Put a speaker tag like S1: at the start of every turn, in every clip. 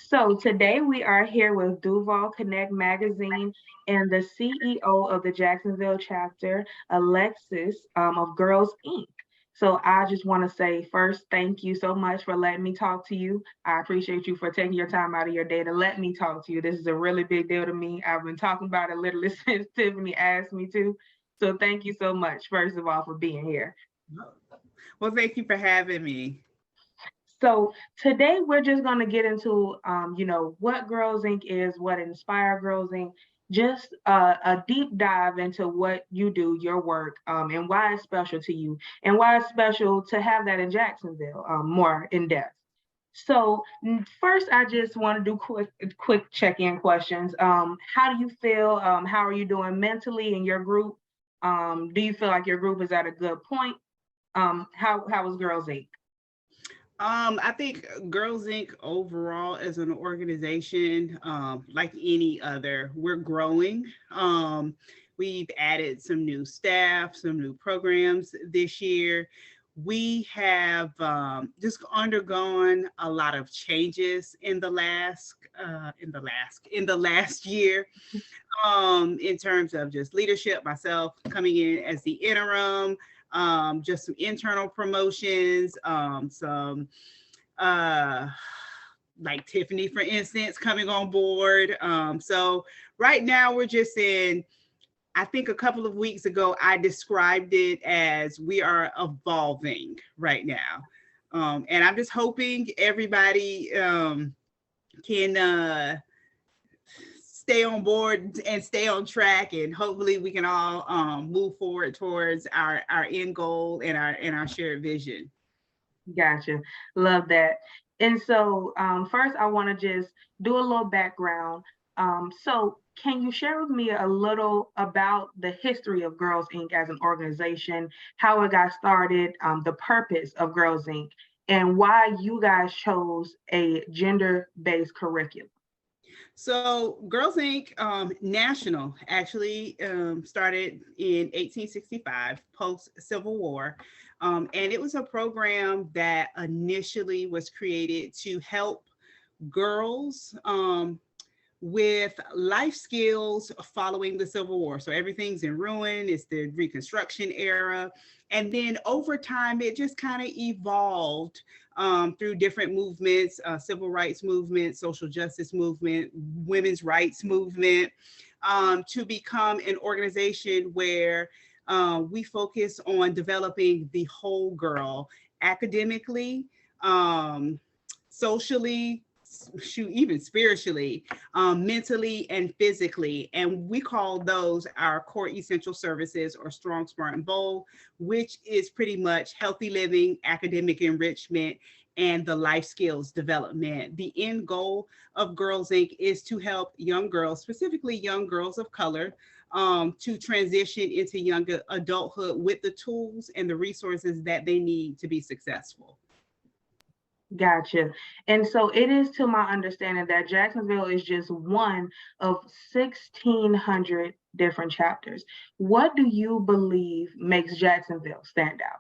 S1: So today we are here with Duval Connect Magazine and the CEO of the Jacksonville chapter, Alexis of Girls Inc. So I just want to say first, thank you so much for letting me talk to you. I appreciate you for taking your time out of your day to let me talk to you. This is a really big deal to me. I've been talking about it literally since Tiffany asked me to. So thank you so much, first of all, for being here.
S2: Well, thank you for having me.
S1: So today we're just going to get into, what Girls Inc. is, what Inspire Girls Inc. Just a deep dive into what you do, your work, and why it's special to you, and why it's special to have that in Jacksonville, more in depth. So first, I just want to do quick check-in questions. How do you feel? How are you doing mentally in your group? Do you feel like your group is at a good point? How is Girls Inc.?
S2: I think Girls Inc. overall as an organization, like any other, we're growing. We've added some new staff, some new programs this year. We have just undergone a lot of changes in the last year, in terms of just leadership, myself coming in as the interim, just some internal promotions, some uh like Tiffany, for instance, coming on board. So right now we're just in, I think a couple of weeks ago, I described it as we are evolving right now. And I'm just hoping everybody can stay on board and stay on track, and hopefully we can all move forward towards our end goal and our shared vision.
S1: Gotcha. Love that. And so, first, I want to just do a little background. So, can you share with me a little about the history of Girls Inc. as an organization, how it got started, the purpose of Girls Inc., and why you guys chose a gender-based curriculum?
S2: So Girls Inc. National actually started in 1865, post Civil War. And it was a program that initially was created to help girls with life skills following the Civil War. So everything's in ruin, it's the Reconstruction era. And then over time, it just kind of evolved through different movements, civil rights movement, social justice movement, women's rights movement, to become an organization where we focus on developing the whole girl academically, socially, shoot, even spiritually, mentally, and physically. And we call those our core essential services, or Strong, Smart, and Bold, which is pretty much healthy living, academic enrichment, and the life skills development. The end goal of Girls Inc. is to help young girls, specifically young girls of color, to transition into young adulthood with the tools and the resources that they need to be successful.
S1: Gotcha. And so it is to my understanding that Jacksonville is just one of 1,600 different chapters. What do you believe makes Jacksonville stand out?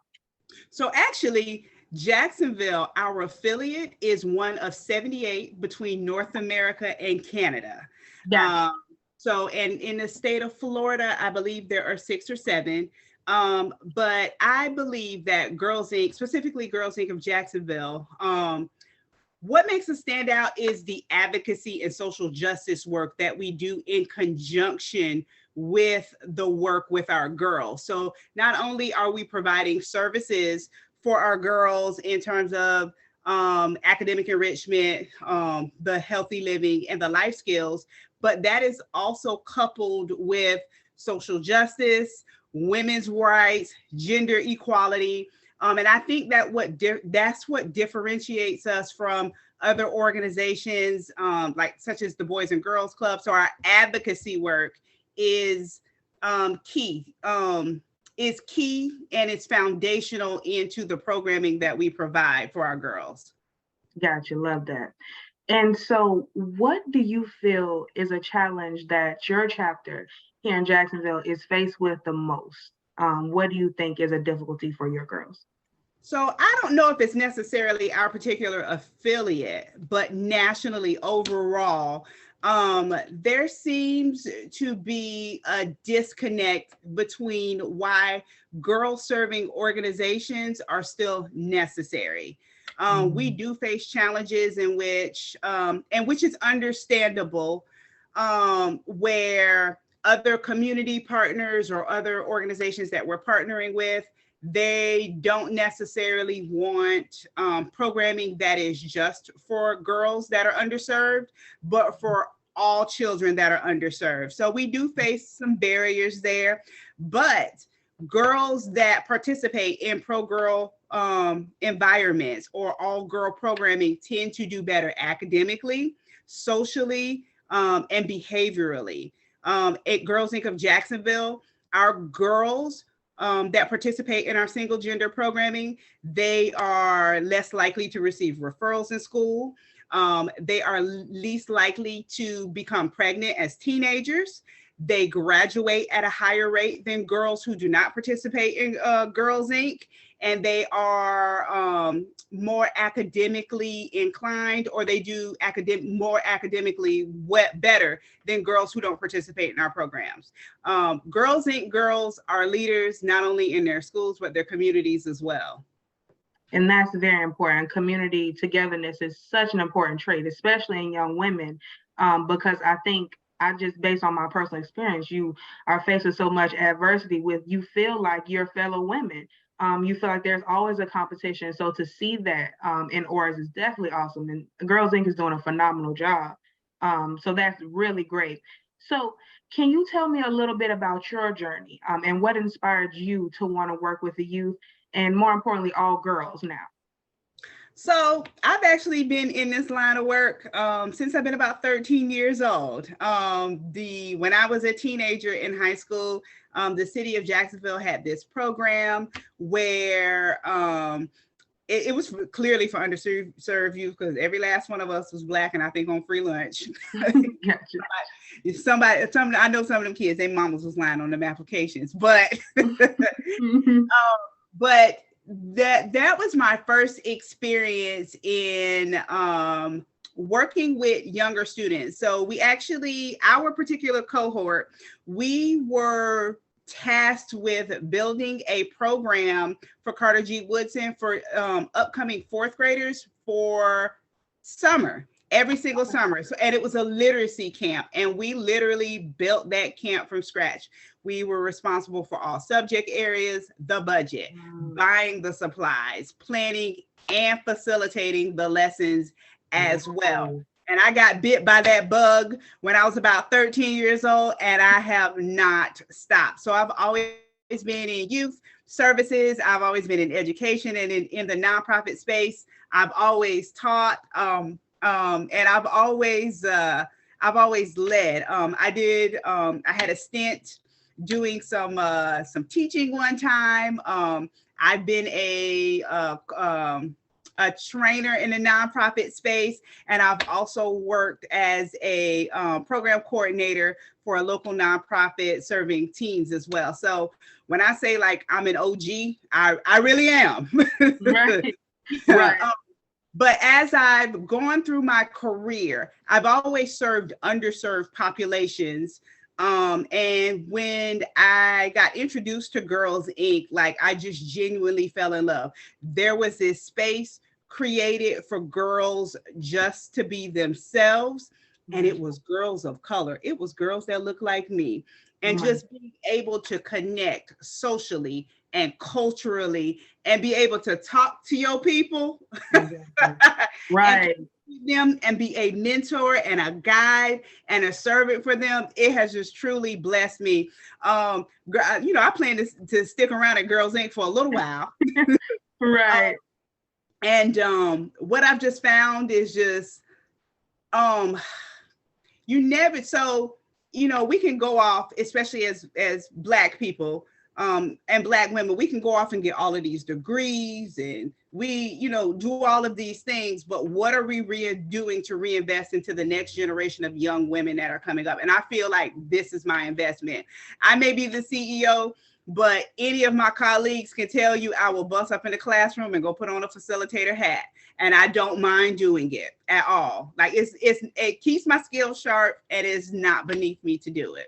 S2: So actually, Jacksonville, our affiliate, is one of 78 between North America and Canada.
S1: Gotcha.
S2: Um, so, and in the state of Florida, I believe there are six or seven. But I believe that Girls Inc., specifically Girls Inc. of Jacksonville, what makes us stand out is the advocacy and social justice work that we do in conjunction with the work with our girls. So not only are we providing services for our girls in terms of academic enrichment, the healthy living, and the life skills, but that is also coupled with social justice, women's rights, gender equality, and I think that that's what differentiates us from other organizations, like such as the Boys and Girls Club. So our advocacy work is key. Is key, and it's foundational into the programming that we provide for our girls.
S1: Gotcha. Love that. And so, what do you feel is a challenge that your chapter here in Jacksonville is faced with the most? What do you think is a difficulty for your girls?
S2: So I don't know if it's necessarily our particular affiliate, but nationally overall, there seems to be a disconnect between why girl serving organizations are still necessary. We do face challenges in which, and which is understandable, where other community partners or other organizations that we're partnering with, they don't necessarily want programming that is just for girls that are underserved, but for all children that are underserved. So we do face some barriers there, but girls that participate in pro-girl environments or all girl programming tend to do better academically, socially, and behaviorally. At Girls Inc. of Jacksonville, our girls that participate in our single gender programming, they are less likely to receive referrals in school. They are least likely to become pregnant as teenagers. They graduate at a higher rate than girls who do not participate in Girls Inc. And they are more academically inclined, or they do more academically better than girls who don't participate in our programs. Girls Inc. girls are leaders not only in their schools, but their communities as well.
S1: And that's very important. Community togetherness is such an important trait, especially in young women, because I think, I just, based on my personal experience, you are faced with so much adversity with, you feel like your fellow women. You feel like there's always a competition. So to see that in ORAS is definitely awesome. And Girls Inc. is doing a phenomenal job. So that's really great. So can you tell me a little bit about your journey and what inspired you to want to work with the youth, and more importantly, all girls now?
S2: So I've actually been in this line of work since I've been about 13 years old. When I was a teenager in high school, the city of Jacksonville had this program where it was clearly for underserved youth, because every last one of us was Black, and I think on free lunch.
S1: Gotcha.
S2: I know some of them kids, their mamas was lying on them applications, but but that was my first experience in working with younger students. So we actually, our particular cohort, we were tasked with building a program for Carter G. Woodson for upcoming fourth graders for summer, every single summer. So, and it was a literacy camp, and we literally built that camp from scratch. We were responsible for all subject areas, the budget, buying the supplies, planning and facilitating the lessons as well. And I got bit by that bug when I was about 13 years old, and I have not stopped. So I've always been in youth services. I've always been in education, and in the nonprofit space. I've always taught, and I've always led. I had a stint doing some teaching one time. I've been a trainer in the nonprofit space, and I've also worked as a program coordinator for a local nonprofit serving teens as well. So when I say like I'm an OG, I really am.
S1: Right. Right.
S2: But as I've gone through my career, I've always served underserved populations. And when I got introduced to Girls Inc., like I just genuinely fell in love. There was this space created for girls just to be themselves. And it was girls of color. It was girls that look like me. And just being able to connect socially and culturally and be able to talk to your people.
S1: Right.
S2: Them and be a mentor and a guide and a servant for them. It has just truly blessed me. I plan to stick around at Girls Inc. for a little while.
S1: Right.
S2: And what I've just found is just we can go off, especially as Black people and Black women, we can go off and get all of these degrees and we, do all of these things, but what are we doing to reinvest into the next generation of young women that are coming up? And I feel like this is my investment. I may be the CEO, but any of my colleagues can tell you I will bust up in the classroom and go put on a facilitator hat, and I don't mind doing it at all. Like it keeps my skills sharp, and it's not beneath me to do it.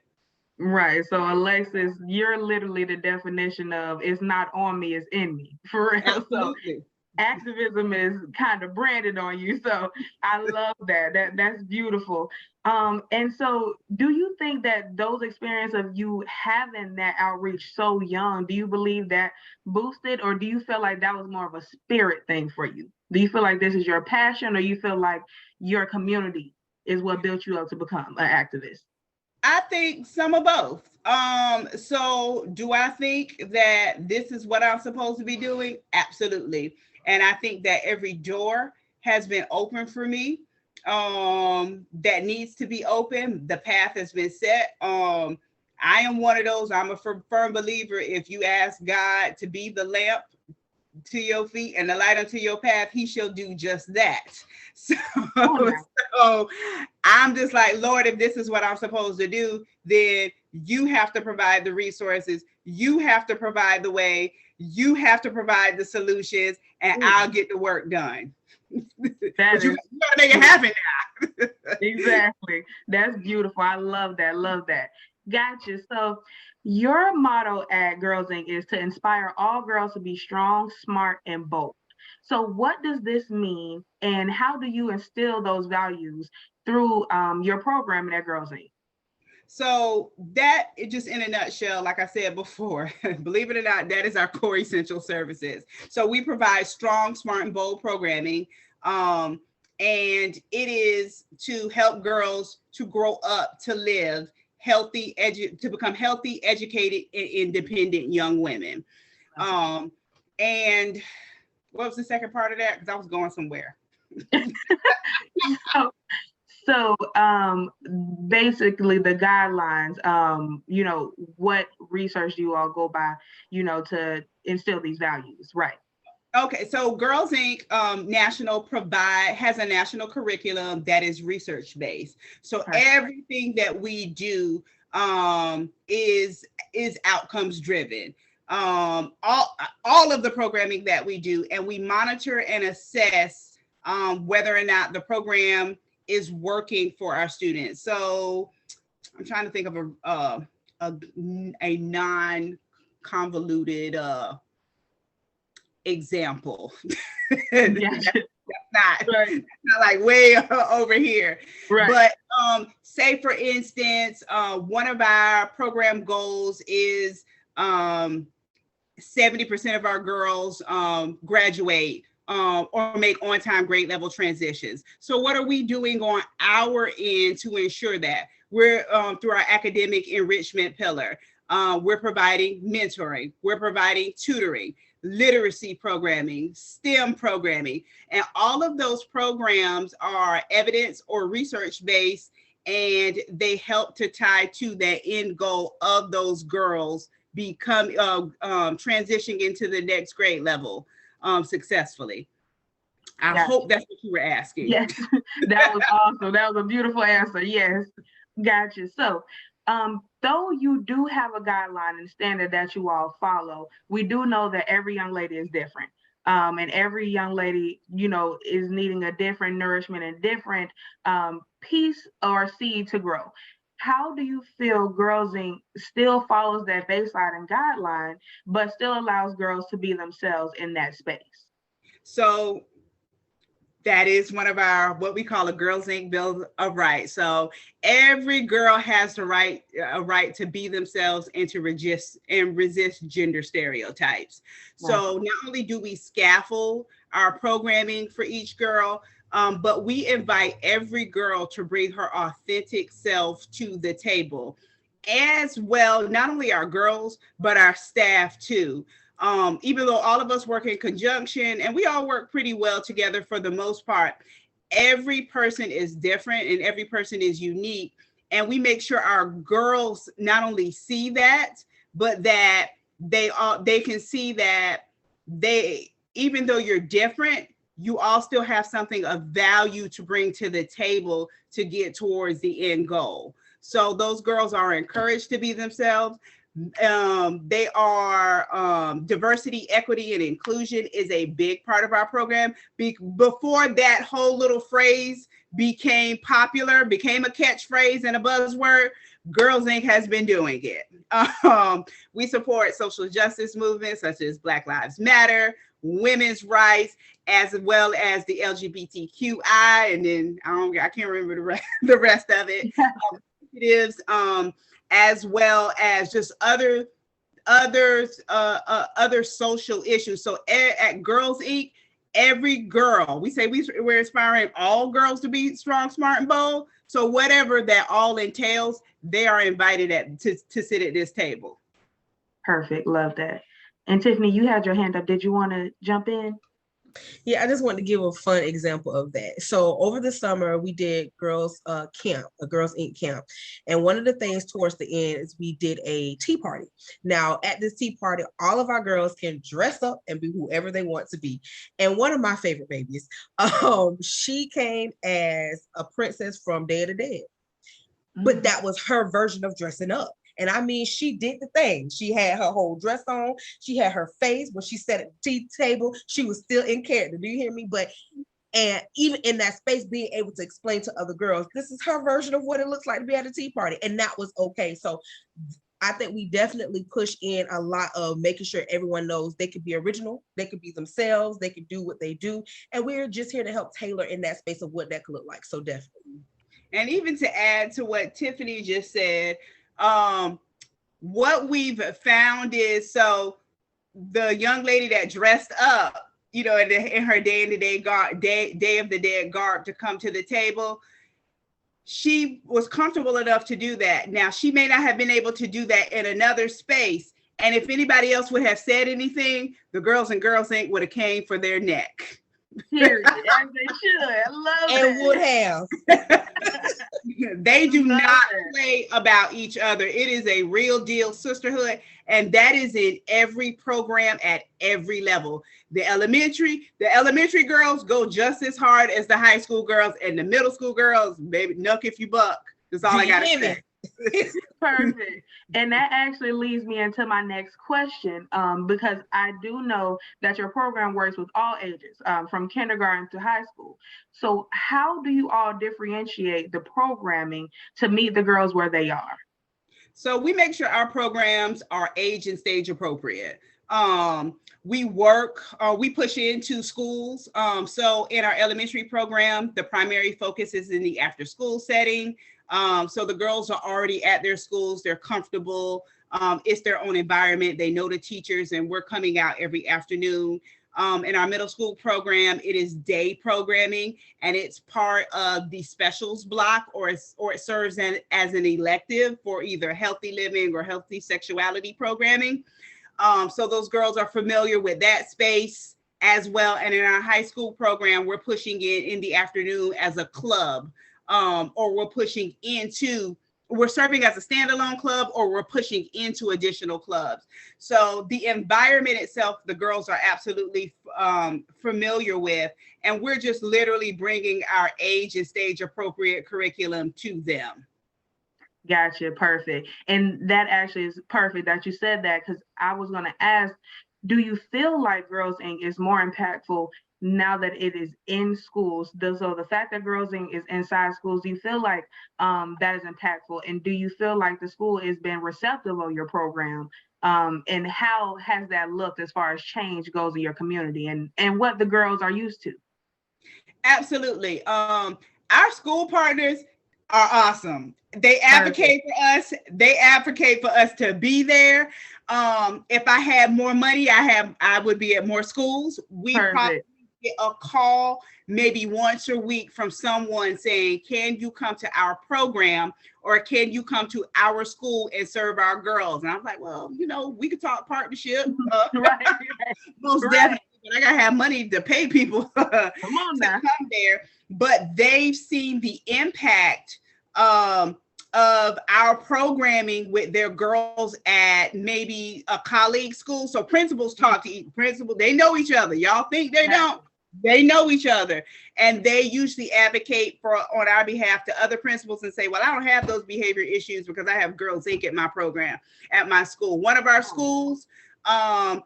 S1: Right. So Alexis, you're literally the definition of it's not on me, it's in me. For real.
S2: Absolutely.
S1: So activism is kind of branded on you. So I love that. That's beautiful. And so do you think that those experiences of you having that outreach so young, do you believe that boosted, or do you feel like that was more of a spirit thing for you? Do you feel like this is your passion, or you feel like your community is what built you up to become an activist?
S2: I think some of both. So do I think that this is what I'm supposed to be doing? Absolutely. And I think that every door has been open for me that needs to be open. The path has been set. I am one of those. I'm a firm believer. If you ask God to be the lamp to your feet and the light unto your path, he shall do just that. So, so I'm just like, Lord, if this is what I'm supposed to do, then you have to provide the resources. You have to provide the way. You have to provide the solutions, and I'll get the work done. But you gotta make it happen now.
S1: Exactly. That's beautiful. I love that. Love that. Gotcha. So your motto at Girls Inc. is to inspire all girls to be strong, smart, and bold. So what does this mean, and how do you instill those values through your programming at Girls Inc.?
S2: So that is just in a nutshell, like I said before, believe it or not, that is our core essential services. So we provide strong, smart, and bold programming. And it is to help girls to grow up, to live healthy, to become healthy, educated, and independent young women. And what was the second part of that? Because I was going somewhere.
S1: So basically the guidelines, what research do you all go by, to instill these values, right?
S2: Okay, so Girls Inc. has a national curriculum that is research-based. So everything that we do is outcomes driven. All of the programming that we do, and we monitor and assess whether or not the program is working for our students. So I'm trying to think of a non-convoluted example. That's not like way over here. Right. But say for instance, one of our program goals is 70% of our girls graduate or make on-time grade level transitions. So what are we doing on our end to ensure that? We're through our academic enrichment pillar. We're providing mentoring. We're providing tutoring, literacy programming, STEM programming, and all of those programs are evidence or research-based, and they help to tie to that end goal of those girls transitioning into the next grade level successfully. I hope that's what you were asking.
S1: Yes, that was awesome. That was a beautiful answer. Yes, gotcha. So, though you do have a guideline and standard that you all follow, we do know that every young lady is different. And every young lady, is needing a different nourishment and different piece or seed to grow. How do you feel Girls Inc. still follows that baseline and guideline, but still allows girls to be themselves in that space?
S2: So that is one of our, what we call a Girls Inc. Bill of Rights. So every girl has a right to be themselves and to resist gender stereotypes. Right. So not only do we scaffold our programming for each girl, but we invite every girl to bring her authentic self to the table, as well, not only our girls, but our staff too. Even though all of us work in conjunction and we all work pretty well together for the most part, every person is different and every person is unique. And we make sure our girls not only see that, but that they can see that even though you're different, you all still have something of value to bring to the table to get towards the end goal. So those girls are encouraged to be themselves. They are diversity, equity, and inclusion is a big part of our program. Before that whole little phrase became popular, became a catchphrase and a buzzword, Girls Inc. has been doing it. We support social justice movements such as Black Lives Matter, women's rights, as well as the LGBTQI, and then I can't remember the rest of it. Initiatives, as well as just other social issues. So at Girls Inc., every girl, we say we're inspiring all girls to be strong, smart, and bold. So whatever that all entails, they are invited to sit at this table.
S1: Perfect. Love that. And Tiffany, you had your hand up. Did you want to jump in?
S3: Yeah, I just wanted to give a fun example of that. So over the summer, we did girls camp, a Girls Inc. camp. And one of the things towards the end is we did a tea party. Now at this tea party, all of our girls can dress up and be whoever they want to be. And one of my favorite babies, she came as a princess from Day of the Dead. But that was her version of dressing up. And I mean, she did the thing. She had her whole dress on. She had her face. When she sat at the tea table, she was still in character. Do you hear me? And even in that space, being able to explain to other girls, this is her version of what it looks like to be at a tea party. And that was okay. So I think we definitely push in a lot of making sure everyone knows they could be original, they could be themselves, they could do what they do. And we're just here to help tailor in that space of what that could look like. So definitely.
S2: And even to add to what Tiffany just said, what we've found is, so the young lady that dressed up, in her Day of the Dead garb to come to the table, she was comfortable enough to do that. Now, she may not have been able to do that in another space. And if anybody else would have said anything, the girls in Girls Inc. would have came for their neck.
S1: Period. As they should. I love it.
S3: And would have.
S2: They do not play about each other. It is a real deal sisterhood. And that is in every program at every level. The elementary girls go just as hard as the high school girls, and the middle school girls, baby, nuck if you buck. That's all I got to say.
S1: Perfect. And that actually leads me into my next question, because I do know that your program works with all ages, from kindergarten to high school. So how do you all differentiate the programming to meet the girls where they are?
S2: So we make sure our programs are age and stage appropriate. We push into schools. So in our elementary program, the primary focus is in the after school setting. So the girls are already at their schools, they're comfortable. It's their own environment. They know the teachers, and we're coming out every afternoon. In our middle school program, it is day programming, and it's part of the specials block, or it serves as an elective for either healthy living or healthy sexuality programming. So those girls are familiar with that space as well. And in our high school program, we're pushing in the afternoon as a club. Or we're serving as a standalone club, or we're pushing into additional clubs. So the environment itself, the girls are absolutely familiar with, and we're just literally bringing our age and stage appropriate curriculum to them.
S1: Gotcha. Perfect. And that actually is perfect that you said that, because I was going to ask, do you feel like Girls Inc. is more impactful now that it is in schools? So the fact that Girls Inc. is inside schools, do you feel like that is impactful? And do you feel like the school has been receptive of your program? And how has that looked as far as change goes in your community and what the girls are used to?
S2: Absolutely. Our school partners are awesome. They advocate for us. They advocate for us to be there. If I had more money, I would be at more schools. We probably get a call maybe once a week from someone saying, can you come to our program, or can you come to our school and serve our girls? And I'm like, well, we could talk partnership. Most definitely. But I gotta have money to pay people to come there. But they've seen the impact of our programming with their girls at maybe a colleague school. So principals talk to each principal. They know each other. Y'all think they don't? They know each other, and they usually advocate for on our behalf to other principals and say, well, I don't have those behavior issues because I have Girls Inc. at my program, at my school. One of our schools, the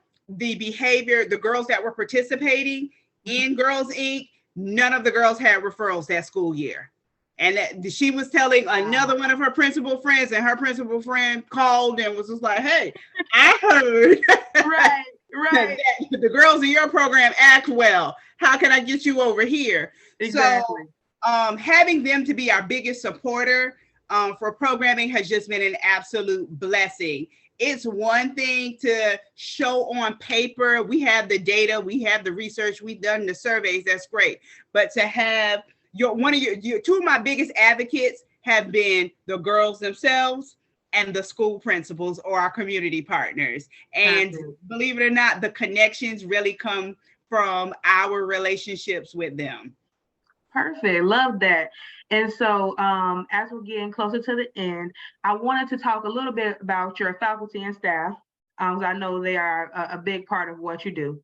S2: girls that were participating in Girls Inc., none of the girls had referrals that school year. And she was telling another one of her principal friends, and her principal friend called and was just like, hey, I heard
S1: right.
S2: that the girls in your program act well. How can I get you over here?
S1: Exactly.
S2: So having them to be our biggest supporter for programming has just been an absolute blessing. It's one thing to show on paper. We have the data, we have the research, we've done the surveys, that's great. But to have two of my biggest advocates have been the girls themselves and the school principals or our community partners. And believe it or not, the connections really come from our relationships with them.
S1: Perfect. Love that. And so as we're getting closer to the end, I wanted to talk a little bit about your faculty and staff, because I know they are a big part of what you do.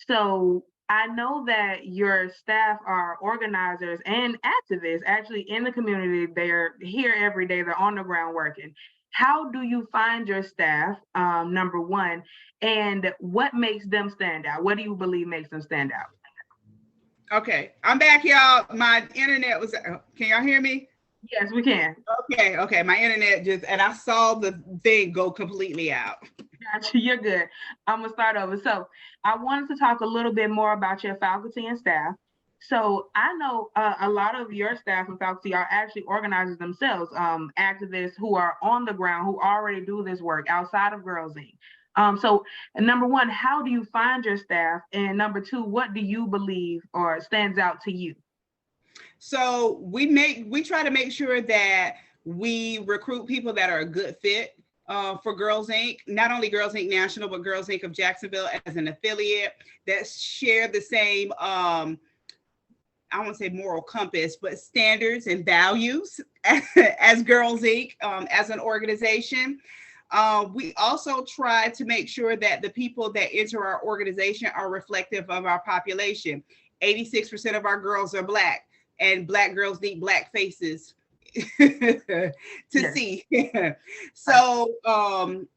S1: So I know that your staff are organizers and activists actually in the community. They're here every day. They're on the ground working. How do you find your staff, number one, and what makes them stand out? What do you believe makes them stand out?
S2: Okay, I'm back, y'all. My internet was, can y'all hear me?
S1: Yes, we can.
S2: Okay, my internet just, and I saw the thing go completely out.
S1: Gotcha, you're good. I'm gonna start over. So I wanted to talk a little bit more about your faculty and staff. So I know a lot of your staff and faculty are actually organizers themselves, activists who are on the ground, who already do this work outside of Girls Inc. So number one, how do you find your staff? And number two, what do you believe or stands out to you?
S2: So we try to make sure that we recruit people that are a good fit for Girls Inc. Not only Girls Inc. National, but Girls Inc. of Jacksonville as an affiliate that share the same, I won't say moral compass, but standards and values as Girls Inc. As an organization. We also try to make sure that the people that enter our organization are reflective of our population. 86% of our girls are Black, and Black girls need Black faces to see. So,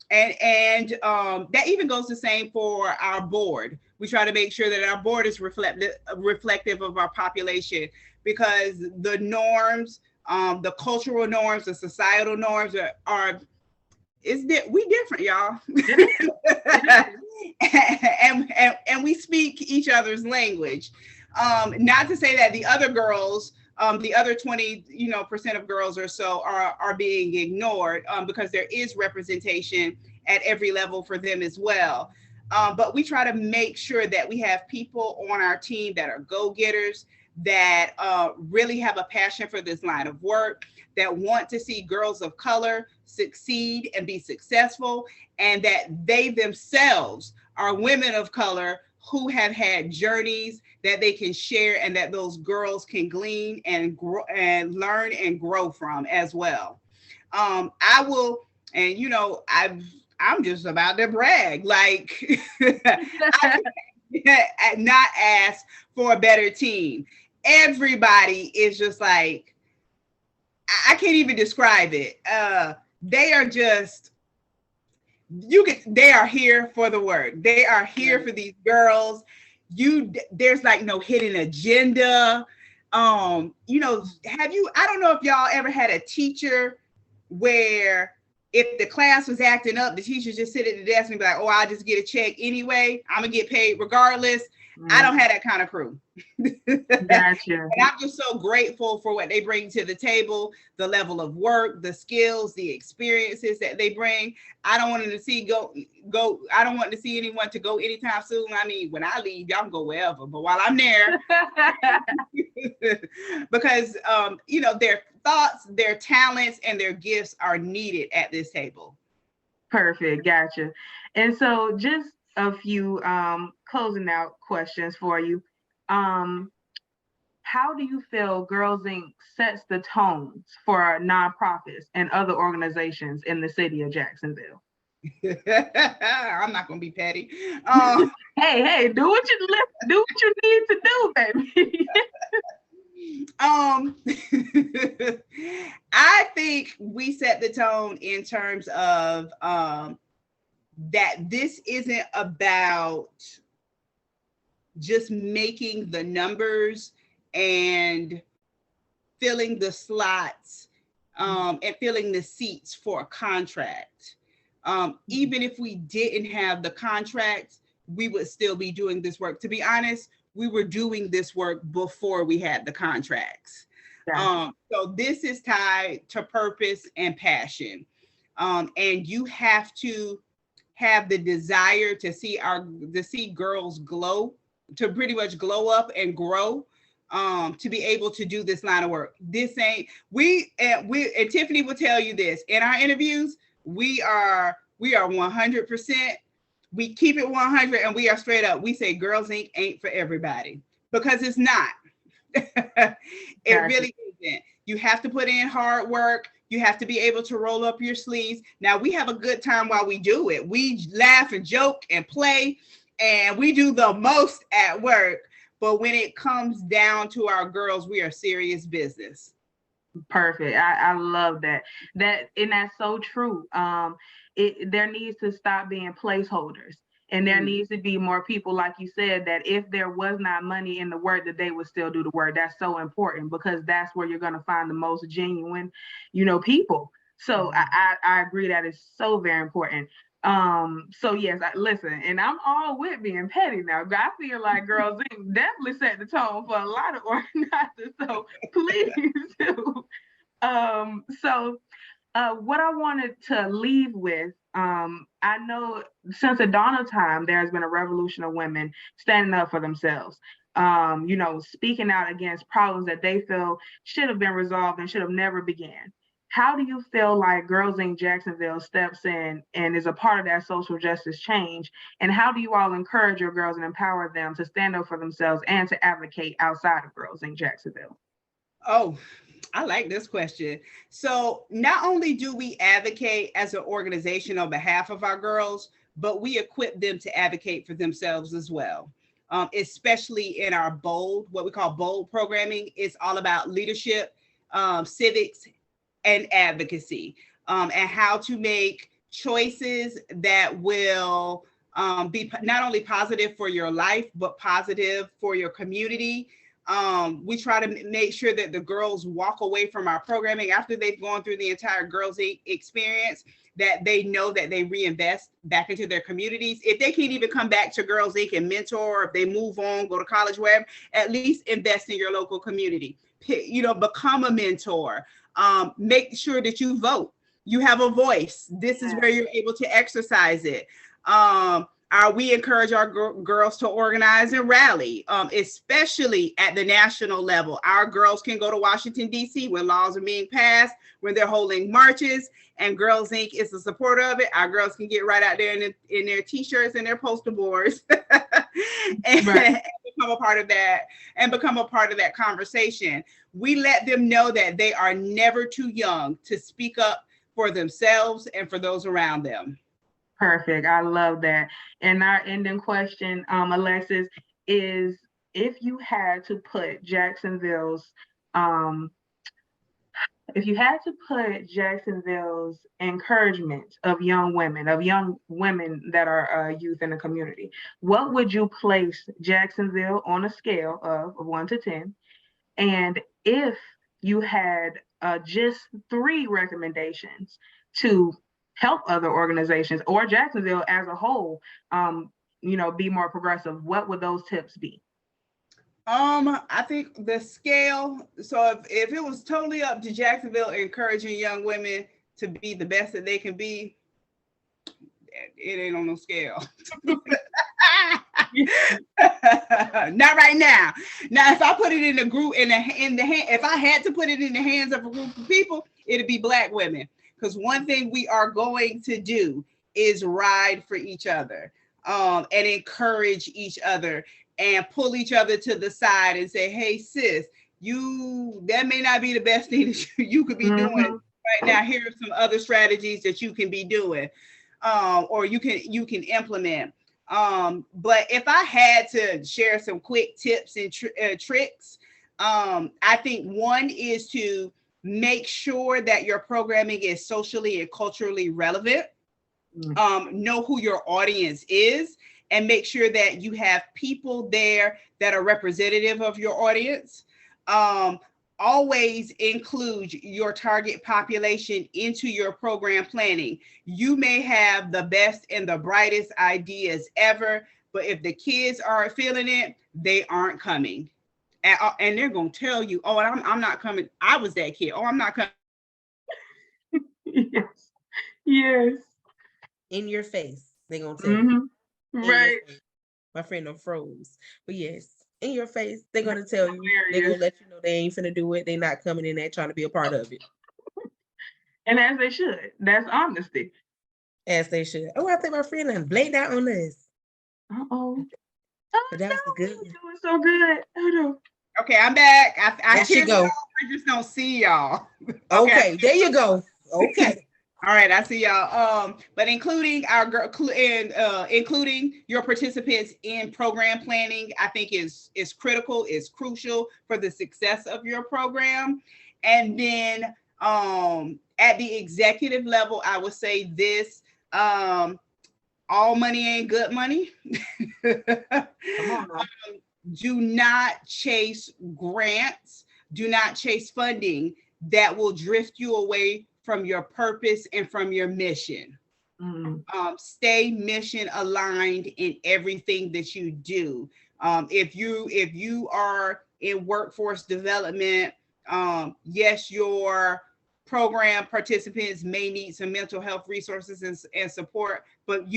S2: that even goes the same for our board. We try to make sure that our board is reflective of our population, because the norms, the cultural norms, the societal norms we different, y'all. and we speak each other's language. Not to say that the other girls, the other 20% of girls or so are being ignored, because there is representation at every level for them as well. But we try to make sure that we have people on our team that are go-getters, that really have a passion for this line of work, that want to see girls of color succeed and be successful, and that they themselves are women of color who have had journeys that they can share, and that those girls can glean and grow and learn and grow from as well. I'm just about to brag, like I not ask for a better team. Everybody is just like, I can't even describe it. They are just, they are here for the work. They are here for these girls. There's like no hidden agenda. I don't know if y'all ever had a teacher where if the class was acting up, the teacher just sit at the desk and be like, oh, I'll just get a check anyway. I'm gonna get paid regardless. I don't have that kind of crew.
S1: Gotcha.
S2: And I'm just so grateful for what they bring to the table, the level of work, the skills, the experiences that they bring. I don't want them to see I don't want to see anyone to go anytime soon. I mean, when I leave, y'all can go wherever, but while I'm there, because their thoughts, their talents, and their gifts are needed at this table.
S1: Perfect. Gotcha. And so just a few closing out questions for you. How do you feel Girls Inc. sets the tones for nonprofits and other organizations in the city of Jacksonville?
S2: I'm not gonna be petty.
S1: Hey, do what you need to do, baby.
S2: I think we set the tone in terms of that this isn't about just making the numbers and filling the slots and filling the seats for a contract. Even if we didn't have the contract, we would still be doing this work. To be honest, we were doing this work before we had the contracts. Yeah. So this is tied to purpose and passion. And you have to have the desire to see girls glow, to pretty much glow up and grow, to be able to do this line of work. This ain't, and Tiffany will tell you this in our interviews, we are 100%. We keep it 100 and we are straight up. We say Girls Inc. ain't for everybody, because it's not. It really isn't. You have to put in hard work. You have to be able to roll up your sleeves. Now, we have a good time while we do it. We laugh and joke and play, and we do the most at work. But when it comes down to our girls, we are serious business.
S1: Perfect. I love that. And that's so true. There needs to stop being placeholders. And there needs to be more people, like you said, that if there was not money in the work, that they would still do the work. That's so important, because that's where you're going to find the most genuine, people. So I agree that is so very important. So yes, listen, and I'm all with being petty now. I feel like Girls Inc. definitely set the tone for a lot of organizers. So please do. What I wanted to leave with, I know since the dawn of time, there has been a revolution of women standing up for themselves, speaking out against problems that they feel should have been resolved and should have never began. How do you feel like Girls Inc. Jacksonville steps in and is a part of that social justice change? And how do you all encourage your girls and empower them to stand up for themselves and to advocate outside of Girls Inc. Jacksonville?
S2: Oh, I like this question. So not only do we advocate as an organization on behalf of our girls, but we equip them to advocate for themselves as well. Especially in our BOLD, what we call BOLD programming. It's all about leadership, civics, and advocacy, and how to make choices that will be not only positive for your life, but positive for your community. We try to make sure that the girls walk away from our programming after they've gone through the entire Girls Inc. experience, that they know that they reinvest back into their communities. If they can't even come back to Girls Inc. and mentor, if they move on, go to college, wherever, at least invest in your local community. Become a mentor. Make sure that you vote. You have a voice. This is where you're able to exercise it. We encourage our girls to organize and rally, especially at the national level. Our girls can go to Washington, D.C. when laws are being passed, when they're holding marches, and Girls Inc. is the supporter of it. Our girls can get right out there in their T-shirts and their poster boards and become a part of that conversation. We let them know that they are never too young to speak up for themselves and for those around them.
S1: Perfect. I love that. And our ending question, Alexis, is if you had to put Jacksonville's encouragement of young women that are youth in the community, what would you place Jacksonville on a scale of 1 to 10? And if you had just 3 recommendations to help other organizations or Jacksonville as a whole, be more progressive, what would those tips be?
S2: I think the scale. So if it was totally up to Jacksonville encouraging young women to be the best that they can be, it ain't on no scale. Not right now. Now, if I put it in a group if I had to put it in the hands of a group of people, it'd be Black women. Because one thing we are going to do is ride for each other, and encourage each other and pull each other to the side and say, hey, sis, that may not be the best thing that you could be doing right now. Here are some other strategies that you can be doing. or you can implement. But if I had to share some quick tips and tricks, I think one is to make sure that your programming is socially and culturally relevant. Know who your audience is, and make sure that you have people there that are representative of your audience. Always include your target population into your program planning. You may have the best and the brightest ideas ever, but if the kids aren't feeling it, they aren't coming. And they're going to tell you, oh, I'm not coming. I was that kid. Oh, I'm not coming.
S1: Yes. Yes.
S3: In your face, they're going to tell you.
S1: Right.
S3: My friend done froze. But yes, in your face, they're going to tell you. They're going to let you know they ain't finna do it. They're not coming in there trying to be a part of it.
S1: And as they should. That's honesty.
S3: As they should. Oh, I think my friend done blanked out on this.
S1: Uh-oh.
S3: But that was the good.
S1: You're doing so good. Oh, no.
S2: Okay, I'm back. I
S3: can't go.
S2: I just don't see y'all.
S3: Okay, there you go. Okay.
S2: All right, I see y'all. But including our girl and including your participants in program planning, I think is critical, is crucial for the success of your program. And then at the executive level, I would say this: all money ain't good money. Do not chase grants. Do not chase funding that will drift you away from your purpose and from your mission. Stay mission aligned in everything that you do. If you are in workforce development, yes, your program participants may need some mental health resources and support, but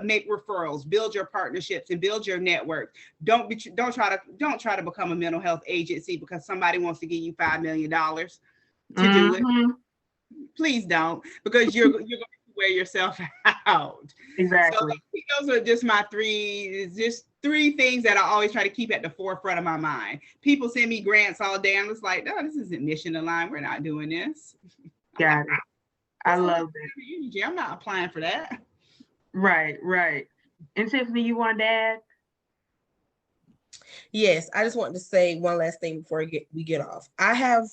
S2: make referrals, build your partnerships, and build your network. Don't try to become a mental health agency because somebody wants to give you $5 million to do it. Please don't, because you're going to wear yourself out.
S1: Exactly.
S2: So those are just my three things that I always try to keep at the forefront of my mind. People send me grants all day. I'm just like, no, this isn't mission aligned. We're not doing this.
S1: Got it. I love it.
S2: I'm not applying for that.
S1: Right. And Tiffany, you want to add?
S3: Yes, I just wanted to say one last thing before we get off. I have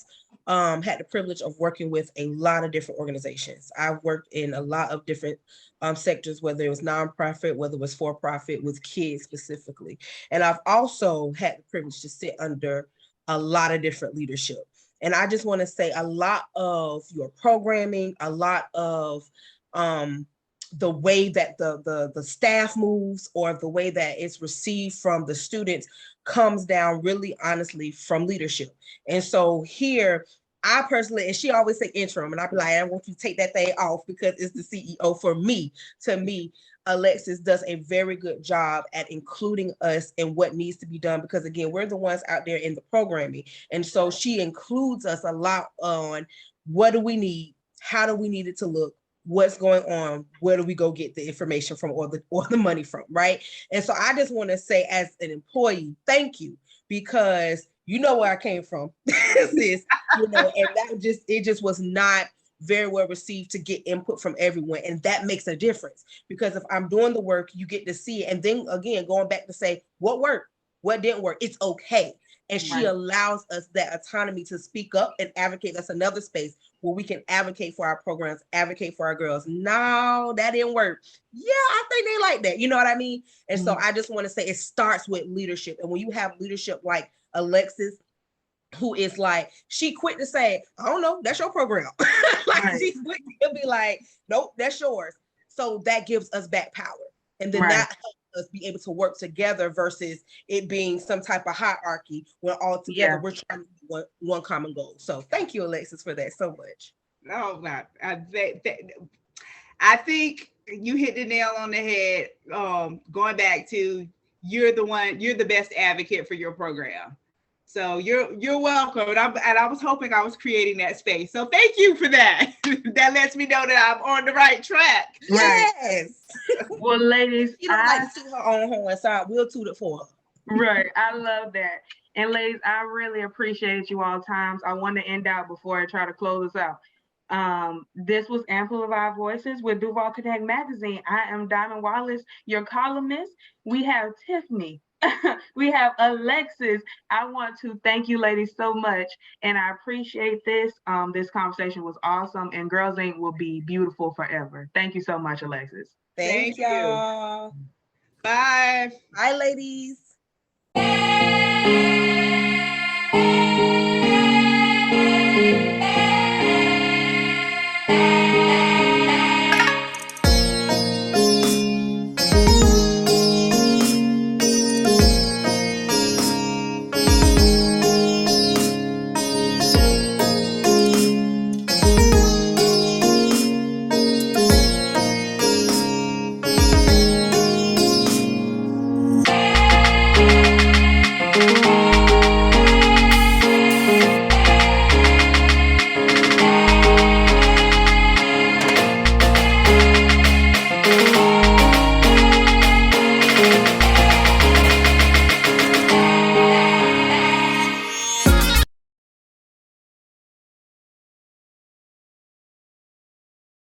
S3: had the privilege of working with a lot of different organizations. I've worked in a lot of different sectors, whether it was nonprofit, whether it was for-profit, with kids specifically. And I've also had the privilege to sit under a lot of different leadership. And I just want to say a lot of your programming, a lot of the way that the staff moves or the way that it's received from the students comes down really honestly from leadership. And so here, I personally, and she always say interim, and I'd be like, I want you to take that thing off because it's the CEO for me. To me, Alexis does a very good job at including us in what needs to be done, because again, we're the ones out there in the programming. And so she includes us a lot on what do we need, how do we need it to look, what's going on, where do we go get the information from or the money from, right? And so I just want to say, as an employee, thank you, because you know where I came from, sis, and that it just was not very well received to get input from everyone. And that makes a difference, because if I'm doing the work, you get to see it. And then again, going back to say what worked, what didn't work, it's okay. And she allows us that autonomy to speak up and advocate. That's another space where we can advocate for our programs, advocate for our girls. No, that didn't work. Yeah, I think they like that. You know what I mean? And so I just want to say it starts with leadership. And when you have leadership like Alexis, who is like, she quit to say, I don't know, that's your program. She's quick to be like, nope, that's yours. So that gives us back power. And then that helps us be able to work together versus it being some type of hierarchy when all together we're trying to do one common goal. So thank you, Alexis, for that so much.
S2: No, I think you hit the nail on the head. Going back to you're the best advocate for your program. So you're welcome. And I was hoping I was creating that space. So thank you for that. That lets me know that I'm on the right track.
S3: Yes.
S1: Well, ladies,
S3: you don't like to see her on horn, so we'll toot it for her.
S1: Right. I love that. And ladies, I really appreciate you all times. I want to end out before I try to close us out. This was Amplify Voices with Duval Connect Magazine. I am Diamond Wallace, your columnist. We have Tiffany. We have Alexis. I want to thank you ladies so much, and I appreciate this. This conversation was awesome, and Girls Inc. will be beautiful forever. Thank you so much, Alexis.
S3: Thank
S2: Thank you.
S3: y'all.
S2: Bye.
S3: Bye, ladies.